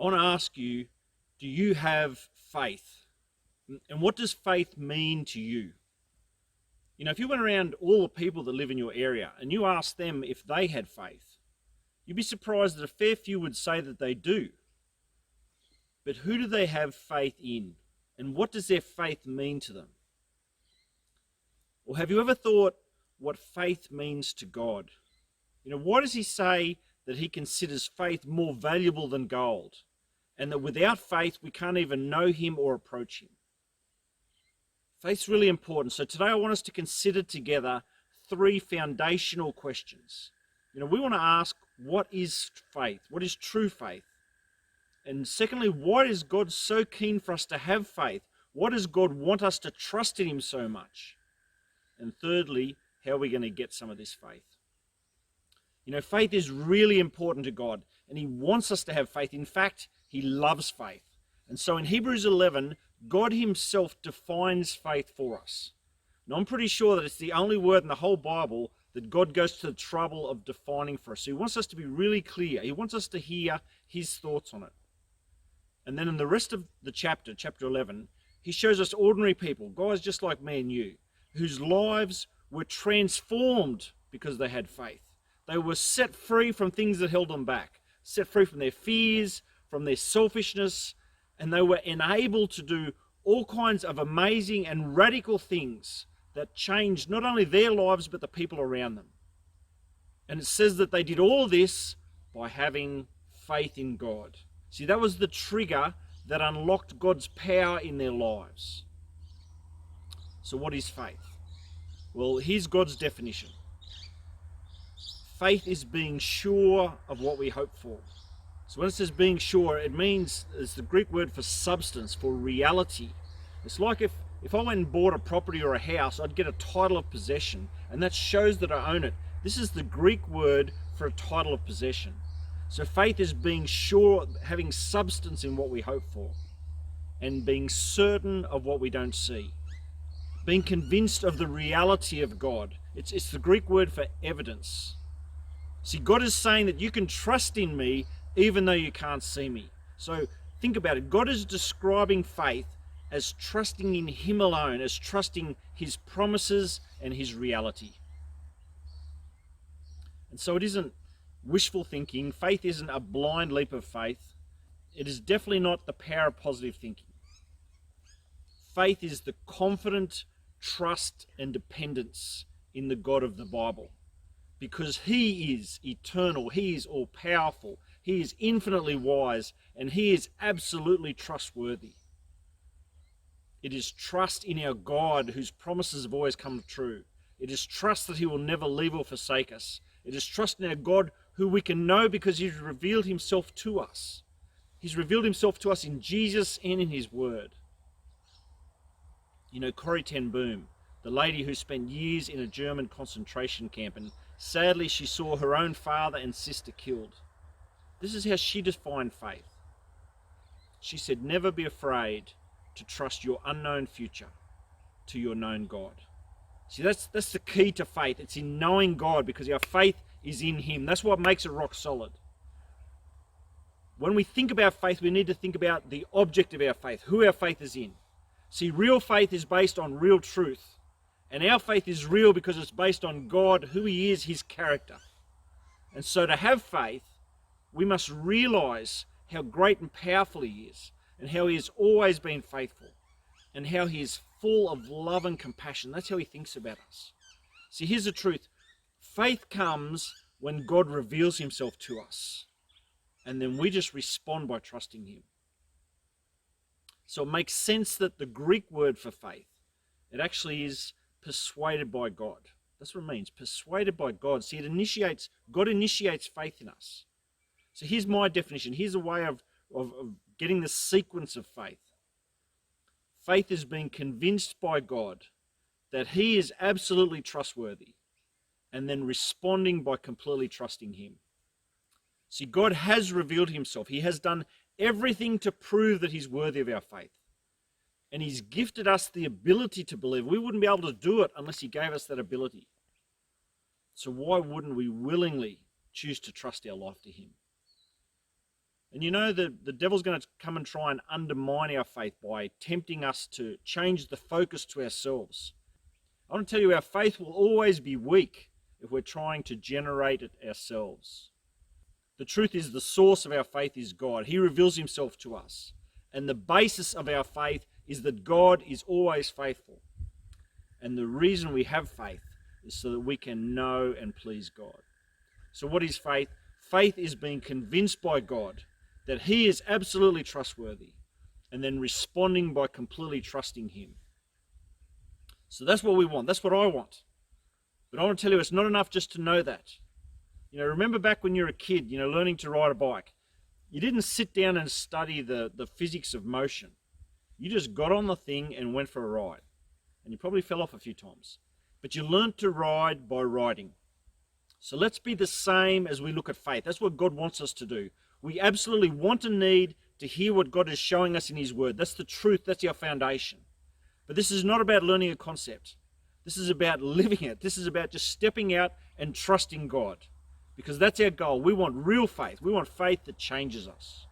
I want to ask you, do you have faith? And what does faith mean to you? You know, if you went around all the people that live in your area and you asked them if they had faith, you'd be surprised that a fair few would say that they do. But who do they have faith in? And what does their faith mean to them? Or have you ever thought what faith means to God? You know, why does he say that he considers faith more valuable than gold? And that without faith, we can't even know him or approach him? Faith's really important. So today I want us to consider together 3 foundational questions. You know, we want to ask, what is faith? What is true faith? And secondly, why is God so keen for us to have faith? Why does God want us to trust in him so much? And thirdly, how are we going to get some of this faith? You know, faith is really important to God, and he wants us to have faith. In fact, he loves faith. And so in Hebrews 11, God himself defines faith for us. And I'm pretty sure that it's the only word in the whole Bible that God goes to the trouble of defining for us. So he wants us to be really clear. He wants us to hear his thoughts on it. And then in the rest of the chapter, chapter 11, he shows us ordinary people, guys just like me and you, whose lives were transformed because they had faith. They were set free from things that held them back, set free from their fears, from their selfishness, and they were enabled to do all kinds of amazing and radical things that changed not only their lives but the people around them. And it says that they did all this by having faith in God. See, that was the trigger that unlocked God's power in their lives. So what is faith? Well, here's God's definition. Faith is being sure of what we hope for. So when it says being sure, it means, it's the Greek word for substance, for reality. It's like if I went and bought a property or a house, I'd get a title of possession, and that shows that I own it. This is the Greek word for a title of possession. So faith is being sure, having substance in what we hope for, and being certain of what we don't see. Being convinced of the reality of God. It's the Greek word for evidence. See, God is saying that you can trust in me even though you can't see me. So think about it. God is describing faith as trusting in him alone, as trusting his promises and his reality. And so it isn't wishful thinking. Faith isn't a blind leap of faith. It is definitely not the power of positive thinking. Faith is the confident trust and dependence in the God of the Bible, because he is eternal, he is all-powerful, he is infinitely wise, and he is absolutely trustworthy. It is trust in our God whose promises have always come true. It is trust that he will never leave or forsake us. It is trust in our God who we can know because he's revealed himself to us. He's revealed himself to us in Jesus and in his word. You know, Corrie ten Boom, the lady who spent years in a German concentration camp, and sadly she saw her own father and sister killed. This is how she defined faith. She said, never be afraid to trust your unknown future to your known God. See, that's the key to faith. It's in knowing God, because our faith is in him. That's what makes it rock solid. When we think about faith, we need to think about the object of our faith, who our faith is in. See, real faith is based on real truth. And our faith is real because it's based on God, who he is, his character. And so to have faith, we must realize how great and powerful he is, and how he has always been faithful, and how he is full of love and compassion. That's how he thinks about us. See, here's the truth. Faith comes when God reveals himself to us, and then we just respond by trusting him. So it makes sense that the Greek word for faith, it actually is persuaded by God. That's what it means, persuaded by God. See, God initiates faith in us. So here's my definition. Here's a way of getting the sequence of faith. Faith is being convinced by God that he is absolutely trustworthy, and then responding by completely trusting him. See, God has revealed himself. He has done everything to prove that he's worthy of our faith. And he's gifted us the ability to believe. We wouldn't be able to do it unless he gave us that ability. So why wouldn't we willingly choose to trust our life to him? And you know the devil's going to come and try and undermine our faith by tempting us to change the focus to ourselves. I want to tell you, our faith will always be weak if we're trying to generate it ourselves. The truth is, the source of our faith is God. He reveals himself to us. And the basis of our faith is that God is always faithful. And the reason we have faith is so that we can know and please God. So what is faith? Faith is being convinced by God that he is absolutely trustworthy, and then responding by completely trusting him. So that's what we want. That's what I want. But I want to tell you, it's not enough just to know that. Remember back when you were a kid, learning to ride a bike. You didn't sit down and study the physics of motion. You just got on the thing and went for a ride. And you probably fell off a few times. But you learned to ride by riding. So let's be the same as we look at faith. That's what God wants us to do. We absolutely want and need to hear what God is showing us in his word. That's the truth. That's our foundation. But this is not about learning a concept. This is about living it. This is about just stepping out and trusting God. Because that's our goal. We want real faith. We want faith that changes us.